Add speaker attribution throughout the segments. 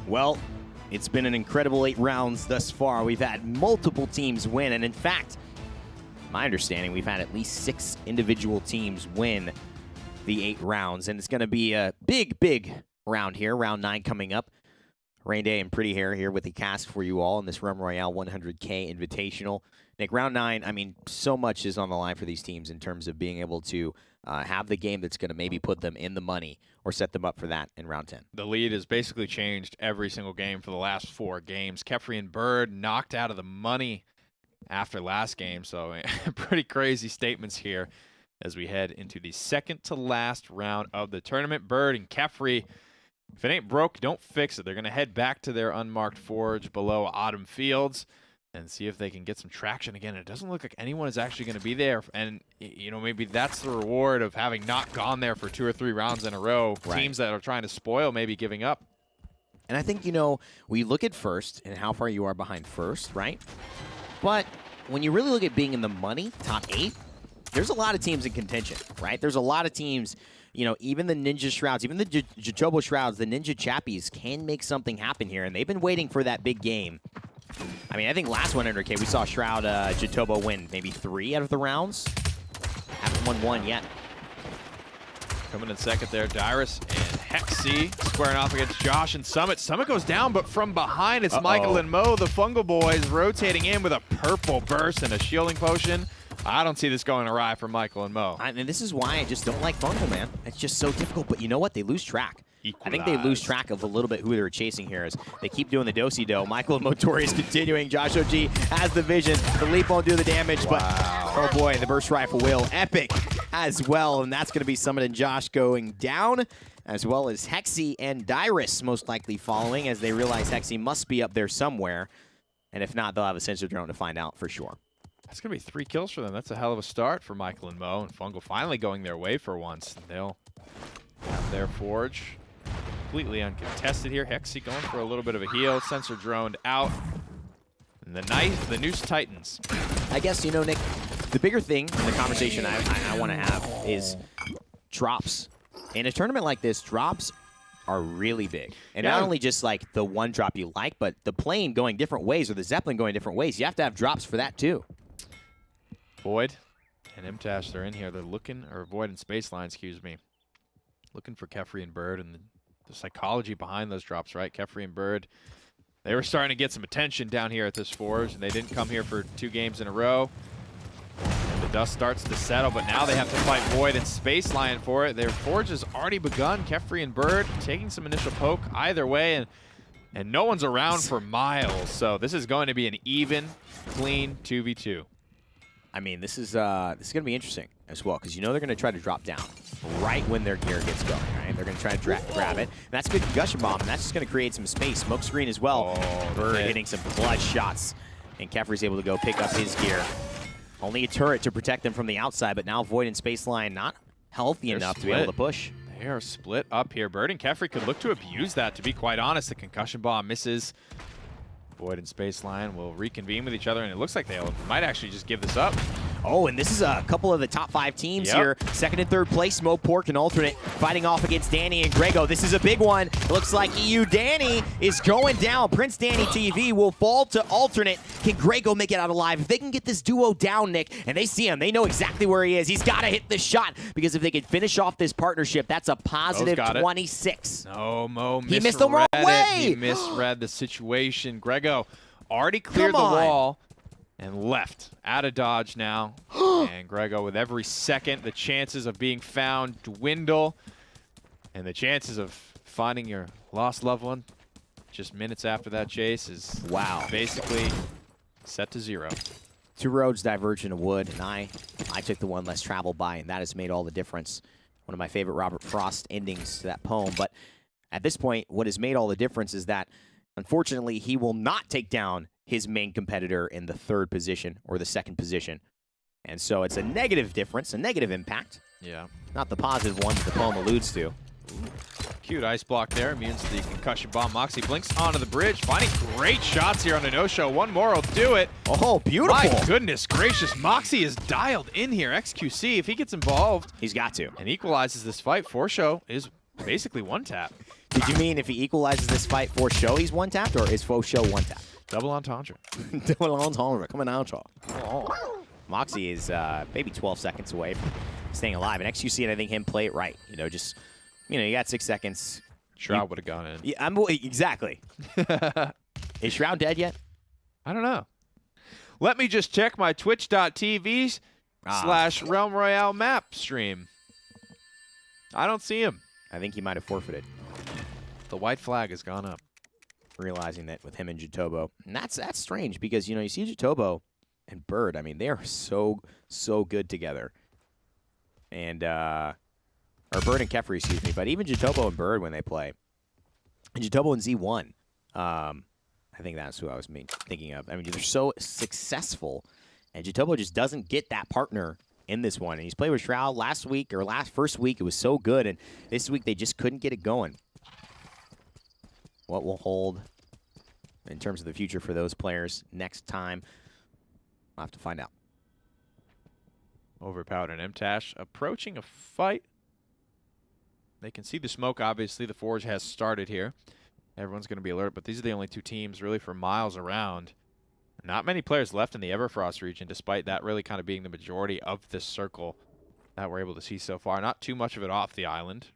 Speaker 1: Well, it's been an incredible 8 rounds thus far. We've had multiple teams win, and in fact, my understanding, we've had at least 6 individual teams win the 8 rounds, and it's going to be a big round here, round 9 coming up. Rain Day and Pretty Hair here with the cast for you all in this Realm Royale 100K Invitational. Nick, round 9, I mean, so much is on the line for these teams in terms of being able to have the game that's going to maybe put them in the money or set them up for that in round 10.
Speaker 2: The lead has basically changed every single game for the last 4 games. Kefri and Bird knocked out of the money after last game, so pretty crazy statements here as we head into the second to last round of the tournament. Bird and Kefri, if it ain't broke, don't fix it. They're going to head back to their unmarked forge below Autumn Fields and see if they can get some traction again. It doesn't look like anyone is actually going to be there, and you know, maybe that's the reward of having not gone there for 2 or 3 rounds in a row. Right. Teams that are trying to spoil maybe giving up.
Speaker 1: And I think, you know, we look at first and how far you are behind first, right? But when you really look at being in the money, top 8, there's a lot of teams in contention, right? There's a lot of teams, you know, even the Ninja Shrouds, even the Jatobo Shrouds, the Ninja Chappies can make something happen here, and they've been waiting for that big game. I mean, I think last 100K, we saw Shroud Jatobo win maybe 3 out of the rounds. Haven't won 1 yet.
Speaker 2: Coming in second there, Dyrus and Hexy squaring off against Josh and Summit. Summit goes down, but from behind, it's Michael and Mo, the Fungal Boys, rotating in with a purple burst and a shielding potion. I don't see this going awry for Michael and Mo.
Speaker 1: And this is why I just don't like Fungal, man. It's just so difficult, but you know what? They lose track. Equalize. I think they lose track of a little bit who they were chasing here as they keep doing the do-si-do. Michael and Motori is continuing. Josh OG has the vision. The leap won't do the damage, but oh boy, the burst rifle will. Epic as well, and that's going to be Summit and Josh going down, as well as Hexy and Dyrus most likely following as they realize Hexy must be up there somewhere, and if not, they'll have a sensor drone to find out for sure.
Speaker 2: That's going to be 3 kills for them. That's a hell of a start for Michael and Mo, and Fungal finally going their way for once. They'll have their forge completely uncontested here. Hexy going for a little bit of a heal. Sensor droned out. And the Noose Titans. I
Speaker 1: guess, you know, Nick, the bigger thing in the conversation I want to have is drops. In a tournament like this, drops are really big. And not only just like the one drop you like, but the plane going different ways or the Zeppelin going different ways. You have to have drops for that too.
Speaker 2: Void and MTash, they're in here. They're looking, or Void and Spaceline, excuse me. Looking for Kefri and Bird and the psychology behind those drops, right? Kefri and Bird, they were starting to get some attention down here at this forge, and they didn't come here for 2 games in a row. And the dust starts to settle, but now they have to fight Void and Spaceline for it. Their forge has already begun. Kefri and Bird taking some initial poke either way, and no one's around for miles. So this is going to be an even, clean 2v2.
Speaker 1: I mean, this is going to be interesting as well, because you know they're going to try to drop down right when their gear gets going, right? They're going to try to grab it. And that's a good concussion bomb, and that's just going to create some space. Smoke screen as well. Bird hitting some blood shots, and Kefri's able to go pick up his gear. Only a turret to protect them from the outside, but now Void and Spaceline not healthy enough to be able to push.
Speaker 2: They are split up here. Bird and Kefri could look to abuse that, to be quite honest. The concussion bomb misses. Void and Spaceline will reconvene with each other, and it looks like they might actually just give this up.
Speaker 1: Oh, and this is a couple of the top 5 teams here. 2nd and 3rd place, Smoke, Pork, and Alternate fighting off against Danny and Grego. This is a big one. It looks like EU Danny is going down. Prince Danny TV will fall to Alternate. Can Grego make it out alive? If they can get this duo down, Nick, and they see him, they know exactly where he is. He's got to hit the shot, because if they can finish off this partnership, that's a positive 26.
Speaker 2: No, Mo
Speaker 1: he missed the wrong way.
Speaker 2: He misread the situation. Grego already cleared the wall and left out of dodge now. And Grego, with every second, the chances of being found dwindle, and the chances of finding your lost loved one just minutes after that chase is basically set to 0.
Speaker 1: 2 roads diverge in a wood, and I took the one less traveled by, and that has made all the difference. One of my favorite Robert Frost endings to that poem. But at this point, what has made all the difference is that, unfortunately, he will not take down his main competitor in the 3rd position or the 2nd position. And so it's a negative difference, a negative impact.
Speaker 2: Yeah.
Speaker 1: Not the positive one that the poem alludes to.
Speaker 2: Cute ice block there, immune to the concussion bomb. Moxie blinks onto the bridge, finding great shots here on the no-show. One more will do it.
Speaker 1: Oh, beautiful.
Speaker 2: My goodness gracious, Moxie is dialed in here. XQC, if he gets involved,
Speaker 1: he's got to.
Speaker 2: And equalizes this fight, 4-show is basically one tap.
Speaker 1: Did you mean if he equalizes this fight for show, he's one-tapped, or is faux show one-tapped?
Speaker 2: Double entendre.
Speaker 1: Double entendre, coming out. Oh. Moxie is maybe 12 seconds away from staying alive. And XQC, and I think him play it right. You know, just, you got 6 seconds.
Speaker 2: Shroud would have gone in.
Speaker 1: Yeah, exactly. Is Shroud dead yet?
Speaker 2: I don't know. Let me just check my twitch.tv / Realm Royale map stream. I don't see him.
Speaker 1: I think he might have forfeited.
Speaker 2: The white flag has gone up.
Speaker 1: Realizing that with him and Jatobo. And that's strange because, you see Jatobo and Bird. I mean, they are so good together. And, or Bird and Kefri, excuse me. But even Jatobo and Bird when they play. And Jatobo and Z1. I think that's who I was thinking of. I mean, they're so successful. And Jatobo just doesn't get that partner in this one. And he's played with Shroud last week, or first week. It was so good. And this week they just couldn't get it going. What will hold in terms of the future for those players next time? I'll have to find out.
Speaker 2: Overpowered and MTash approaching a fight. They can see the smoke, obviously. The Forge has started here. Everyone's going to be alert, but these are the only two teams really for miles around. Not many players left in the Everfrost region, despite that really kind of being the majority of this circle that we're able to see so far. Not too much of it off the island.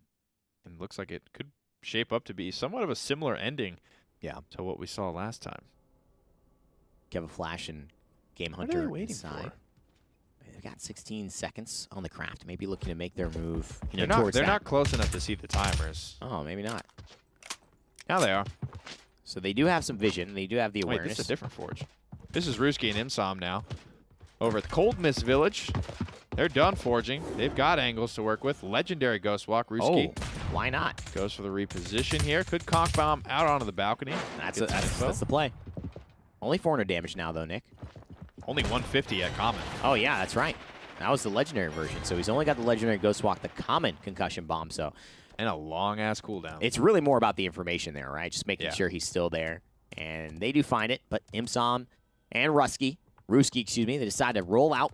Speaker 2: And looks like it could shape up to be somewhat of a similar ending to what we saw last time.
Speaker 1: Kevin Flash and Game Hunter
Speaker 2: what are they waiting
Speaker 1: inside.
Speaker 2: For?
Speaker 1: They've got 16 seconds on the craft, maybe looking to make their move.
Speaker 2: They're not close enough to see the timers.
Speaker 1: Oh, maybe not.
Speaker 2: Now they are.
Speaker 1: So they do have some vision. They do have the awareness.
Speaker 2: Wait, this is a different Forge. This is Ruski and Imsom now. Over at the Cold Mist Village. They're done forging. They've got angles to work with. Legendary Ghost Walk. Ruski.
Speaker 1: Oh, why not?
Speaker 2: Goes for the reposition here. Could Conk Bomb out onto the balcony.
Speaker 1: That's the play. Only 400 damage now, though, Nick.
Speaker 2: Only 150 at common.
Speaker 1: Oh, yeah, that's right. That was the legendary version. So he's only got the legendary Ghost Walk, the common concussion bomb. So,
Speaker 2: and a long-ass cooldown.
Speaker 1: It's really more about the information there, right? Just making sure he's still there. And they do find it, but Imsom and Ruski, excuse me, they decide to roll out.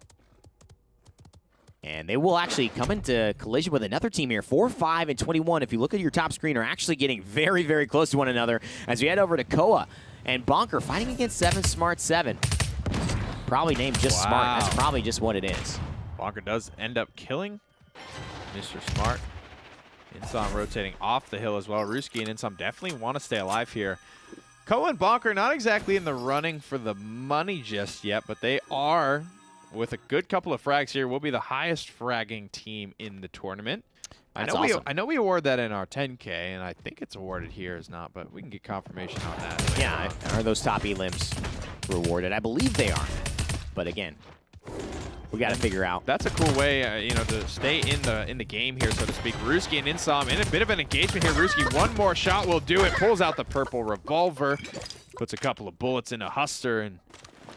Speaker 1: And they will actually come into collision with another team here. 4, 5, and 21, if you look at your top screen, are actually getting very, very close to one another as we head over to Koa and Bonker fighting against 7 Smart 7. Probably named just Smart. That's probably just what it is.
Speaker 2: Bonker does end up killing Mr. Smart. Insom rotating off the hill as well. Ruski and Insom definitely want to stay alive here. Koa and Bonker not exactly in the running for the money just yet, but they are, with a good couple of frags here, will be the highest fragging team in the tournament.
Speaker 1: That's awesome.
Speaker 2: I know we award that in our 10K, and I think it's awarded here as not, but we can get confirmation on that.
Speaker 1: Yeah, are those top elims rewarded? I believe they are. But again, we got to figure out.
Speaker 2: That's a cool way, to stay in the game here, so to speak. Ruski and Insom in a bit of an engagement here. Ruski, one more shot will do it. Pulls out the purple revolver, puts a couple of bullets into Huster, and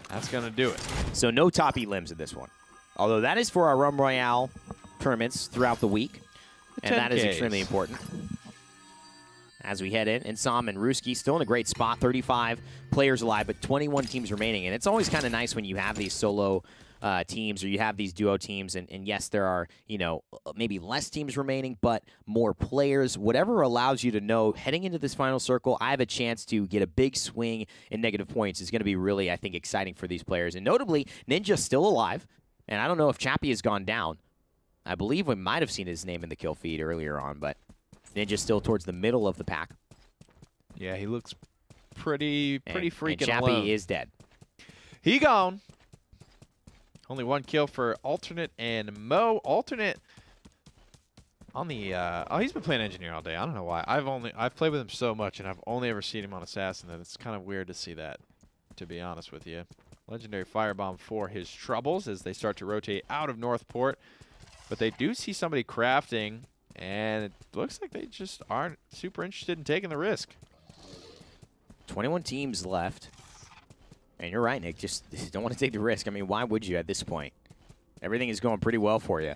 Speaker 2: that's going to do it.
Speaker 1: So no top elims in this one. Although that is for our Realm Royale tournaments throughout the week. And that is extremely important. As we head in, Insom and Ruski still in a great spot. 35 players alive, but 21 teams remaining. And it's always kind of nice when you have these solo teams or you have these duo teams. And yes, there are, maybe less teams remaining, but more players. Whatever allows you to know heading into this final circle, I have a chance to get a big swing in negative points is going to be really, I think, exciting for these players. And notably, Ninja's still alive. And I don't know if Chappie has gone down. I believe we might have seen his name in the kill feed earlier on, but Ninja's still towards the middle of the pack.
Speaker 2: Yeah, he looks pretty freaking
Speaker 1: and Chappie
Speaker 2: alone.
Speaker 1: Is dead.
Speaker 2: He gone. Only one kill for Alternate and Mo. Alternate on the he's been playing Engineer all day. I don't know why. I've played with him so much, and I've only ever seen him on Assassin that it's kind of weird to see that, to be honest with you. Legendary Firebomb for his troubles as they start to rotate out of Northport. But they do see somebody crafting, and it looks like they just aren't super interested in taking the risk.
Speaker 1: 21 teams left. And you're right, Nick. Just don't want to take the risk. I mean, why would you at this point? Everything is going pretty well for you.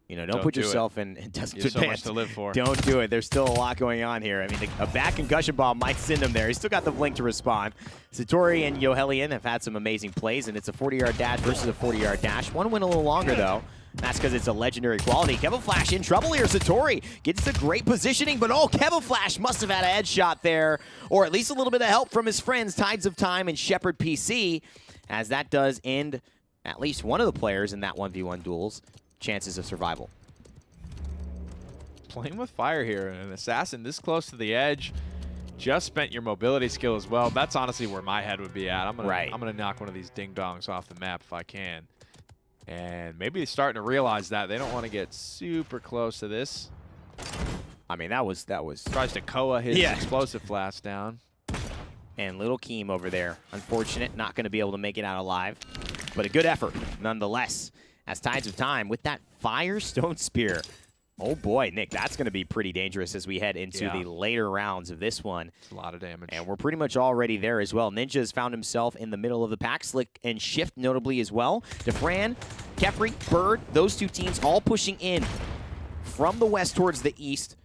Speaker 1: Don't put yourself in desperate
Speaker 2: so much to live for.
Speaker 1: Don't do it. There's still a lot going on here. I mean, a back concussion bomb might send him there. He's still got the blink to respond. Satori and Yohelian have had some amazing plays, and it's a 40-yard dash versus a 40-yard dash. One went a little longer, though. That's because it's a legendary quality. Flash in trouble here. Satori gets the great positioning, but oh, Flash must have had a headshot there, or at least a little bit of help from his friends, Tides of Time and Shepherd PC, as that does end at least one of the players in that 1v1 duel's chances of survival.
Speaker 2: Playing with fire here, an assassin this close to the edge. Just spent your mobility skill as well. That's honestly where my head would be at. I'm gonna knock one of these ding-dongs off the map if I can. And maybe they're starting to realize that. They don't want to get super close to this.
Speaker 1: I mean, that was...
Speaker 2: Tries to Koa his explosive flash down.
Speaker 1: And little Keem over there. Unfortunate, not going to be able to make it out alive. But a good effort, nonetheless. As Tides of Time with that Firestone Spear. Oh boy, Nick, that's going to be pretty dangerous as we head into the later rounds of this one.
Speaker 2: It's a lot of damage.
Speaker 1: And we're pretty much already there as well. Ninja's found himself in the middle of the pack. Slick and Shift notably as well. Defran, Kefri, Bird, those two teams all pushing in from the west towards the east.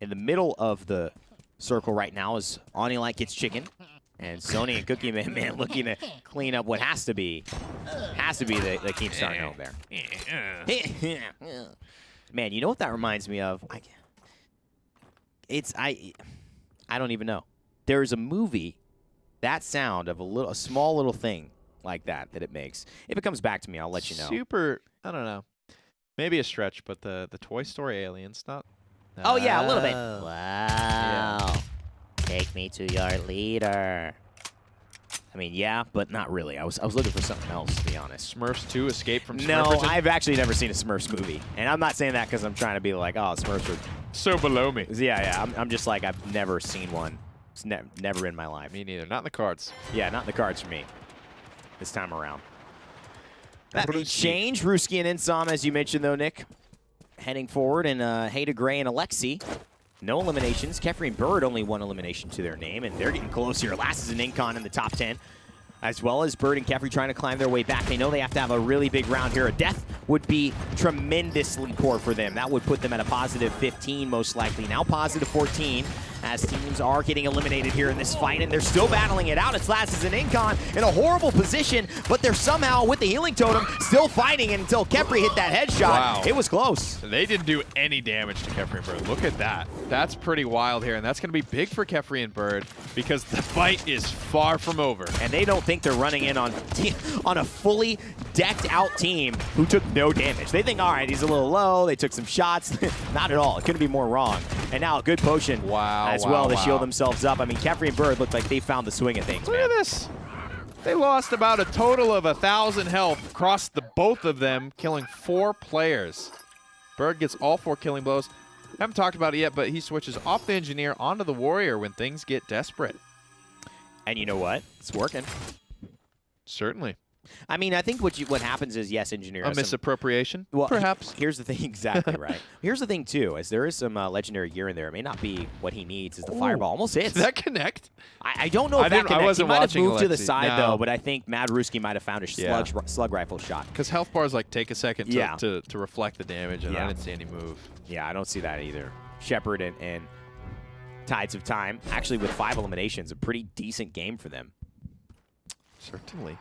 Speaker 1: In the middle of the circle right now is Onilite gets chicken. And Sony and Cookie Man looking to clean up what has to be the KEEMSTAR note there. Man, you know what that reminds me of? I don't even know. There's a movie, that sound of a small little thing like that it makes. If it comes back to me, I'll let you know.
Speaker 2: Super, I don't know. Maybe a stretch, but the Toy Story aliens, not.
Speaker 1: Oh yeah, a little bit. Wow. Yeah. Take me to your leader. I mean, yeah, but not really. I was looking for something else, to be honest.
Speaker 2: Smurfs 2, Escape from Smurfs.
Speaker 1: No, I've actually never seen a Smurfs movie. And I'm not saying that because I'm trying to be like, oh, Smurfs are...
Speaker 2: so below me.
Speaker 1: Yeah. I'm just like, I've never seen one. It's never in my life.
Speaker 2: Me neither. Not in the cards.
Speaker 1: Yeah, not in the cards for me this time around. That may change. Ruski and Insom, as you mentioned, though, Nick. Heading forward, and Hayda Gray and Alexi. No eliminations. Kefri and Bird only one elimination to their name, and they're getting close here. Last is an Incon in the top 10, as well as Bird and Kefri trying to climb their way back. They know they have to have a really big round here. A death would be tremendously poor for them. That would put them at a positive 15 most likely. Now positive 14 as teams are getting eliminated here in this fight, and they're still battling it out. It's Last is an Incon in a horrible position, but they're somehow, with the healing totem, still fighting until Kefri hit that headshot.
Speaker 2: Wow.
Speaker 1: It was close.
Speaker 2: They didn't do any damage to Kefri and Bird. Look at that. That's pretty wild here, and that's going to be big for Kefri and Bird because the fight is far from over.
Speaker 1: And they don't think they're running in on a fully decked out team who took no damage. They think, all right, he's a little low. They took some shots. Not at all. It couldn't be more wrong. And now a good potion as well to shield themselves up. I mean, Kefri and Bird looked like they found the swing of things,
Speaker 2: Look at this. They lost about a total of 1,000 health across the both of them, killing 4 players. Bird gets all 4 killing blows. Haven't talked about it yet, but he switches off the Engineer onto the Warrior when things get desperate.
Speaker 1: And you know what? It's working.
Speaker 2: Certainly.
Speaker 1: I mean, I think what happens is, yes, Engineer.
Speaker 2: A misappropriation,
Speaker 1: well,
Speaker 2: perhaps.
Speaker 1: Here's the thing, exactly right. Here's the thing, too, is there is some legendary gear in there. It may not be what he needs, is the Fireball. Almost hits.
Speaker 2: Did that connect?
Speaker 1: I don't know if that connects. He might have moved to the side, though, but I think Mad Ruski might have found a slug rifle shot.
Speaker 2: Because health bars like take a second to reflect the damage, and I didn't see any move.
Speaker 1: Yeah, I don't see that either. Shepherd and Tides of Time, actually with 5 eliminations, a pretty decent game for them.
Speaker 2: Certainly.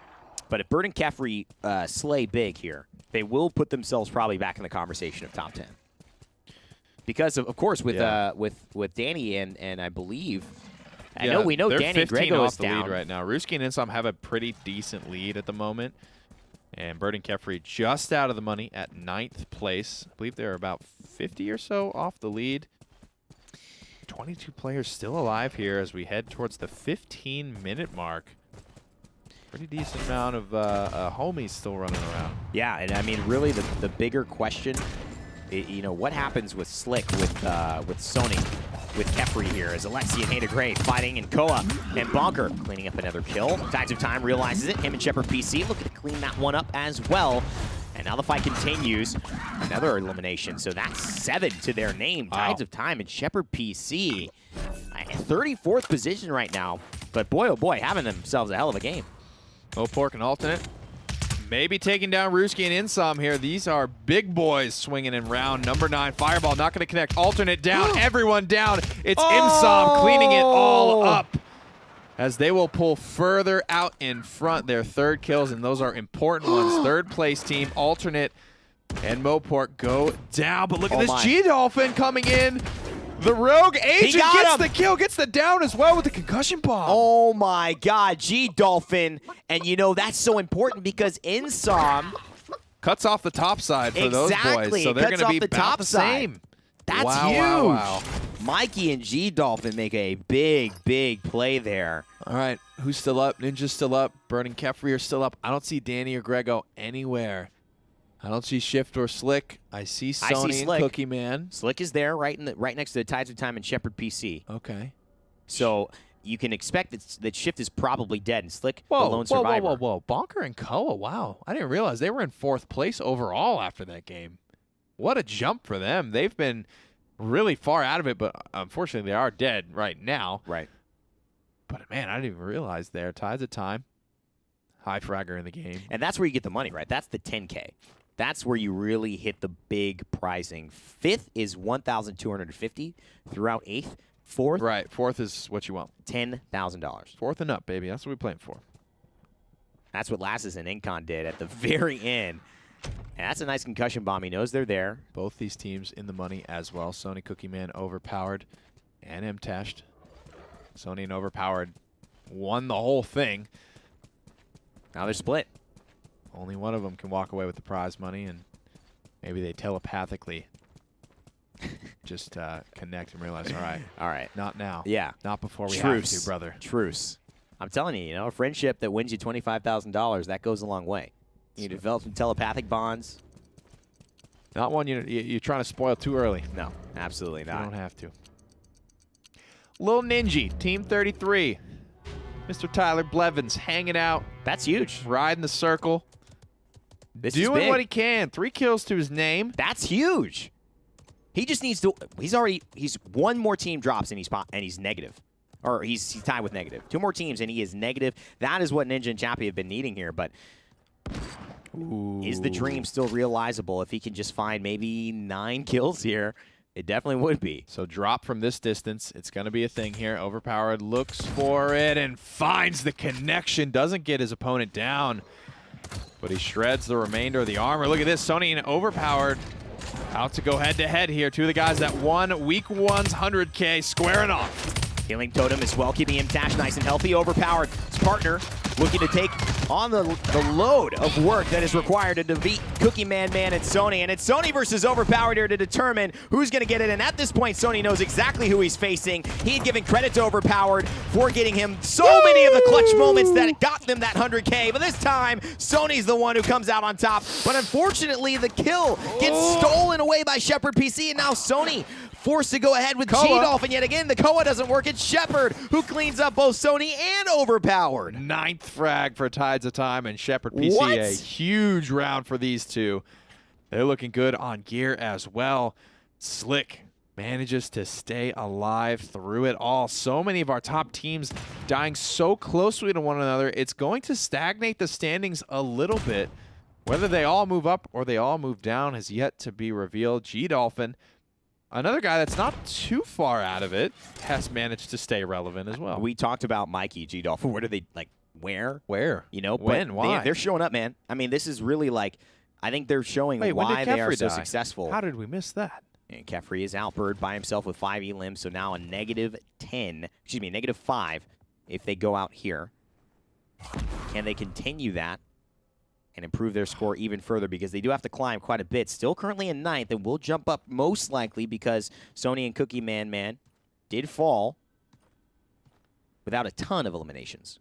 Speaker 1: But if Bird and Kefri slay big here, they will put themselves probably back in the conversation of top 10. Because of course with Danny and I believe we know Danny and Grego is down
Speaker 2: lead right now. Ruski and Insom have a pretty decent lead at the moment. And Bird and Kefri just out of the money at 9th place. I believe they're about 50 or so off the lead. 22 players still alive here as we head towards the 15-minute mark. Pretty decent amount of homies still running around.
Speaker 1: Yeah, and I mean, really the bigger question, you know, what happens with Slick, with Sony, with Kefri here, as Alexi and Hayda Gray fighting, and Koa and Bonker cleaning up another kill. Tides of Time realizes it. Him and Shepherd PC looking to clean that one up as well. And now the fight continues. Another elimination. So that's 7 to their name. Wow. Tides of Time and Shepherd PC. 34th position right now. But boy, oh boy, having themselves a hell of a game.
Speaker 2: Oh, Pork and Alternate. Maybe taking down Ruski and Insom here. These are big boys swinging in round number 9. Fireball not going to connect. Alternate down. Everyone down. It's Insom cleaning it all up as they will pull further out in front. Their 3rd kills, and those are important ones. 3rd place team. Alternate And Moport go down, but look at this
Speaker 1: my.
Speaker 2: G-Dolphin coming in. The rogue agent gets the kill, gets the down as well with the concussion bomb.
Speaker 1: Oh my God, G-Dolphin. And you know, that's so important because Insom
Speaker 2: cuts off the top side for those boys. So they're going to be about the same.
Speaker 1: That's huge.
Speaker 2: Wow.
Speaker 1: Mikey and G-Dolphin make a big, big play there.
Speaker 2: All right, who's still up? Ninja's still up. Bird and Kefri are still up. I don't see Danny or Grego anywhere. I don't see Shift or Slick. I see Sony and Cookie Man.
Speaker 1: Slick is there, right next to the Tides of Time and Shepherd PC.
Speaker 2: Okay.
Speaker 1: So you can expect that Shift is probably dead, and Slick, the lone survivor.
Speaker 2: Whoa. Bonker and Koa, wow. I didn't realize they were in 4th place overall after that game. What a jump for them. They've been really far out of it, but unfortunately they are dead right now.
Speaker 1: Right.
Speaker 2: But, man, I didn't even realize there. Tides of Time, high fragger in the game.
Speaker 1: And that's where you get the money, right? That's the 10K. That's where you really hit the big pricing. 5th is 1,250 throughout 8th. 4th?
Speaker 2: Right, 4th is what you want.
Speaker 1: $10,000.
Speaker 2: 4th and up, baby. That's what we're playing for.
Speaker 1: That's what Lasses and Incon did at the very end. And that's a nice concussion bomb. He knows they're there.
Speaker 2: Both these teams in the money as well. Sony Cookie Man overpowered and M-Tashed. Sony and overpowered won the whole thing.
Speaker 1: Now they're split.
Speaker 2: Only one of them can walk away with the prize money, and maybe they telepathically just connect and realize, all right, not now.
Speaker 1: Yeah.
Speaker 2: Not before we have to, brother.
Speaker 1: Truce. I'm telling you, a friendship that wins you $25,000, that goes a long way. You develop some telepathic bonds.
Speaker 2: Not one you're trying to spoil too early.
Speaker 1: No, absolutely not.
Speaker 2: You don't have to. Lil Ninja, Team 33. Mr. Tyler Blevins hanging out.
Speaker 1: That's huge.
Speaker 2: Riding the circle.
Speaker 1: Doing
Speaker 2: what he can. 3 kills to his name.
Speaker 1: That's huge. He just needs to. He's one more team drops and he's negative, or he's tied with negative. 2 more teams and he is negative. That is what Ninja and Chappie have been needing here. But is the dream still realizable if he can just find maybe 9 kills here? It definitely would be.
Speaker 2: So drop from this distance. It's going to be a thing here. Overpowered looks for it and finds the connection. Doesn't get his opponent down, but he shreds the remainder of the armor. Look at this. Sony and Overpowered out to go head-to-head here. 2 of the guys that won Week 1's 100K squaring off.
Speaker 1: Healing Totem as well, keeping him Tash nice and healthy. Overpowered. His partner looking to take on the load of work that is required to defeat Cookie Man and Sony. And it's Sony versus Overpowered here to determine who's going to get it. And at this point, Sony knows exactly who he's facing. He had given credit to Overpowered for getting him so many of the clutch moments that got them that 100K. But this time, Sony's the one who comes out on top. But unfortunately, the kill gets stolen away by Shepherd PC. And now Sony forced to go ahead with G-Dolphin yet again. The Koa doesn't work. It's Shepherd who cleans up both Sony and Overpowered.
Speaker 2: 9th frag for Tides of Time and Shepherd PC.
Speaker 1: What?
Speaker 2: A huge round for these two. They're looking good on gear as well. Slick manages to stay alive through it all. So many of our top teams dying so closely to one another. It's going to stagnate the standings a little bit. Whether they all move up or they all move down has yet to be revealed. G-Dolphin, another guy that's not too far out of it, has managed to stay relevant as well.
Speaker 1: We talked about Mikey, G-Dolphin. Where do they, where?
Speaker 2: Where?
Speaker 1: When?
Speaker 2: Why?
Speaker 1: They're showing up, man. I mean, this is really I think they're showing why they are so successful.
Speaker 2: How did we miss that?
Speaker 1: And Kefri is out. Bird by himself with 5 elims, so now a -5 if they go out here. Can they continue that and improve their score even further? Because they do have to climb quite a bit. Still currently in 9th, and will jump up most likely because Sony and Cookie Man did fall without a ton of eliminations.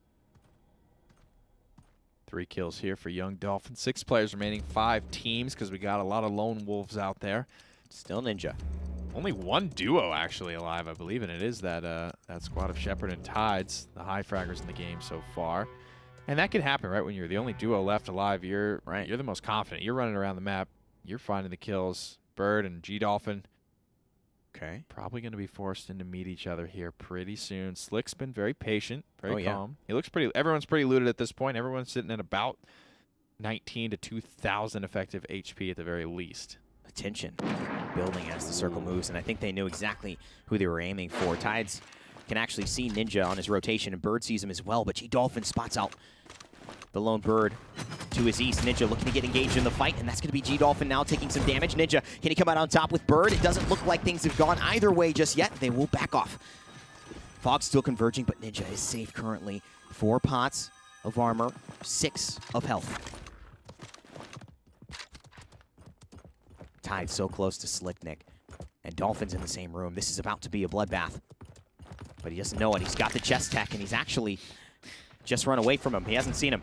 Speaker 2: 3 kills here for Young Dolphin. 6 players remaining, 5 teams, because we got a lot of lone wolves out there.
Speaker 1: Still Ninja.
Speaker 2: Only 1 duo actually alive, I believe, and it is that that squad of Shepherd and Tides, the high fraggers in the game so far. And that can happen, right? When you're the only duo left alive, you're the most confident. You're running around the map. You're finding the kills. Bird and G-Dolphin.
Speaker 1: Okay.
Speaker 2: Probably going to be forced in to meet each other here pretty soon. Slick's been very patient, very calm. He looks pretty. Everyone's pretty looted at this point. Everyone's sitting at about 19 to 2,000 effective HP at the very least.
Speaker 1: Attention building as the circle moves, and I think they knew exactly who they were aiming for. Tides can actually see Ninja on his rotation, and Bird sees him as well, but G-Dolphin spots out the lone Bird. to his east. Ninja looking to get engaged in the fight, and that's going to be G-Dolphin now taking some damage. Ninja, can he come out on top with Bird? It doesn't look like things have gone either way just yet. They will back off. Fog's still converging, but Ninja is safe currently. 4 pots of armor, 6 of health. Tied so close to Slicknick. And Dolphin's in the same room. This is about to be a bloodbath. But he doesn't know it. He's got the chest tech, and he's actually just run away from him. He hasn't seen him.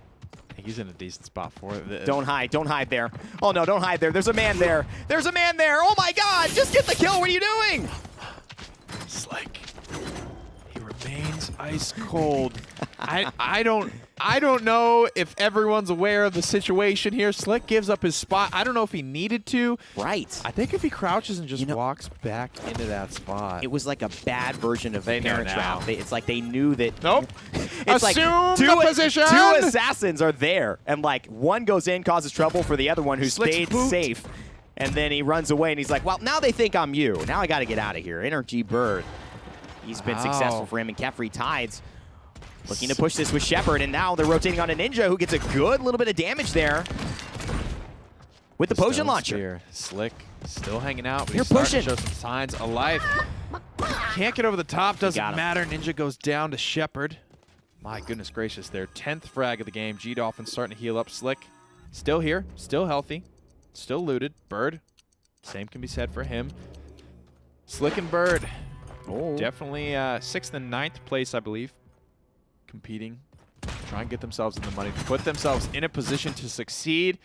Speaker 2: I think he's in a decent spot for it.
Speaker 1: Don't hide. Don't hide there. Oh, no, don't hide there. There's a man there. There's a man there. Oh, my God. Just get the kill. What are you doing?
Speaker 2: Slick. He remains ice cold. I don't know if everyone's aware of the situation here. Slick gives up his spot. I don't know if he needed to.
Speaker 1: Right.
Speaker 2: I think if he crouches and just walks back into that spot.
Speaker 1: It was like a bad version of the Parent Trap. It's like they knew that.
Speaker 2: Nope.
Speaker 1: It's
Speaker 2: Assume
Speaker 1: like
Speaker 2: the position.
Speaker 1: 2 assassins are there, and like one goes in, causes trouble for the other one who stayed safe. And then he runs away, and he's like, well, now they think I'm you. Now I got to get out of here. Energy Bird. He's been successful for him, and Kefri Tides looking to push this with Shepard, and now they're rotating on a Ninja who gets a good little bit of damage there with the potion launcher.
Speaker 2: Slick still hanging out, but
Speaker 1: You're
Speaker 2: he's starting
Speaker 1: pushing.
Speaker 2: to show some signs of life. Can't get over the top, doesn't matter. Ninja goes down to Shepard. My goodness gracious, their 10th frag of the game. G-Dolphin starting to heal up. Slick still here, still healthy, still looted. Bird, same can be said for him. Slick and Bird, definitely 6th and 9th place, I believe. Competing, try and get themselves in the money to put themselves in a position to succeed.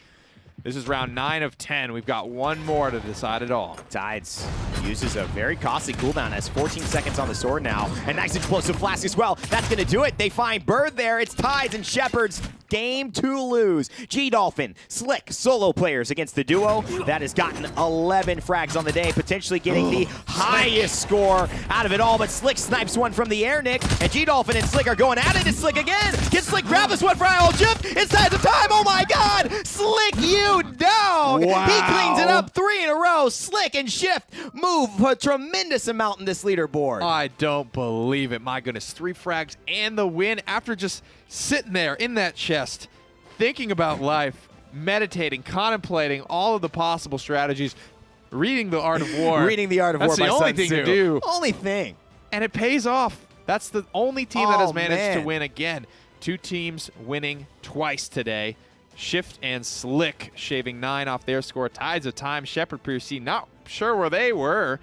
Speaker 2: This is round 9 of 10. We've got one more to decide it all.
Speaker 1: Tides uses a very costly cooldown, has 14 seconds on the sword now. A nice explosive flask as well. That's going to do it. They find Bird there. It's Tides and Shepard's game to lose. G-Dolphin, Slick, solo players against the duo that has gotten 11 frags on the day, potentially getting the highest score out of it all. But Slick snipes one from the air, Nick, and G-Dolphin and Slick are going at it. It's Slick again. Can Slick grab this one for IL Chip? It's time of time. Oh my God. Slick, you down.
Speaker 2: Wow.
Speaker 1: He cleans it up 3 in a row. Slick and Shift move a tremendous amount in this leaderboard.
Speaker 2: I don't believe it. My goodness, 3 frags and the win after just sitting there in that chest, thinking about life, meditating, contemplating all of the possible strategies, reading The Art of War.
Speaker 1: Reading The Art of War by
Speaker 2: That's the only thing to do.
Speaker 1: Only thing.
Speaker 2: And it pays off. That's the only team that has managed to win again. 2 teams winning twice today. Shift and Slick shaving 9 off their score. Tides of time. Shepard, Piercy, not sure where they were.